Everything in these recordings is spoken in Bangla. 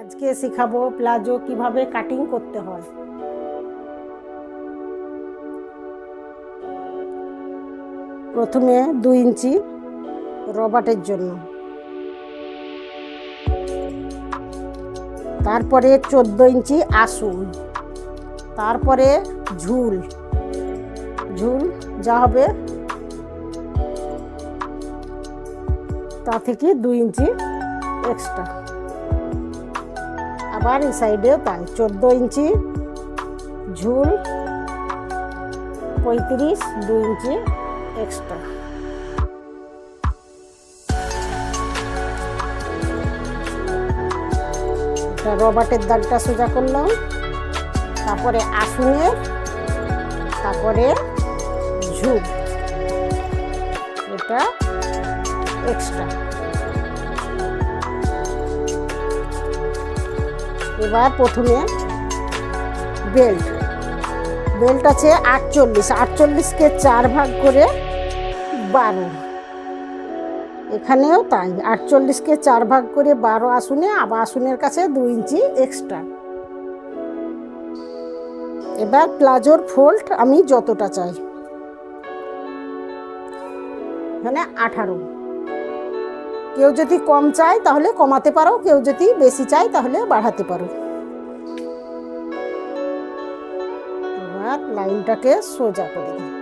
আজকে শেখাবো প্লাজো কিভাবে কাটিং করতে হয়। প্রথমে 2 ইঞ্চি রবার্টের জন্য, তারপরে 14 ইঞ্চি আসুন, তারপরে ঝুল যা হবে তা থেকে 2 ইঞ্চি এক্সট্রা। আবার এই সাইডেও তাই 14 ইঞ্চি ঝুল, 35 2 ইঞ্চি এক্সট্রা। রবার্টের দাগটা সোজা করলাম, তারপরে আসুনের, তারপরে ঝুল, এটা এক্সট্রা। এবার প্রথমে বেল্ট আছে 48কে 4 ভাগ করে 12। এখানেও তাই 48কে 4 ভাগ করে 12 আসুনে, আবার আসুনের কাছে 2 ইঞ্চি এক্সট্রা। এবার প্লাজোর ফোল্ড আমি যতটা চাই, এখানে 18। কেউ যদি কম চায় তাহলে কমাতে পারো, কেউ যদি বেশি চায় তাহলে বাড়াতে পারো। এবার লাইনটাকে সোজা করে দিই।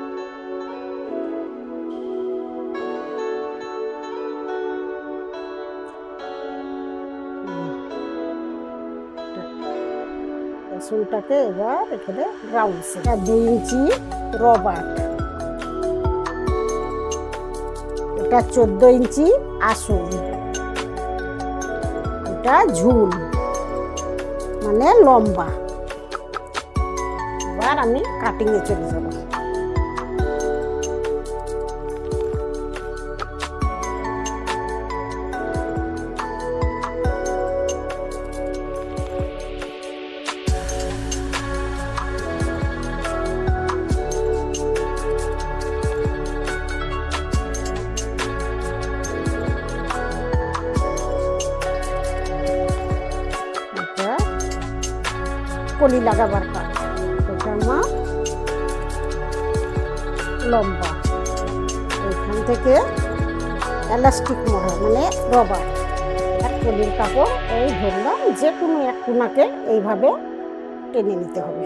আসুনটাকে এবার এখানে রাউন্ড, 2 ইঞ্চি রবার্ট, এটা 14 ইঞ্চি আসুন, এটা ঝুল মানে লম্বা। এবার আমি কাটিংয়ে চলে যাব। কলি লাগাবার কাজ, এটা আমার লম্বা। এখান থেকে এলাস্টিক মোড়া মানে রবার, আর কলির কাপড় এই ধরলাম, যে কোনো এক কোনাকে এইভাবে টেনে নিতে হবে।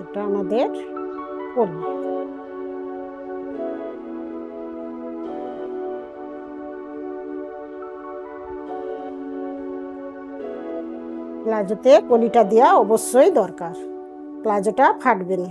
এটা আমাদের কলি। প্লাজোতে কলিটা দেওয়া অবশ্যই দরকার, প্লাজোটা ফাটবে না।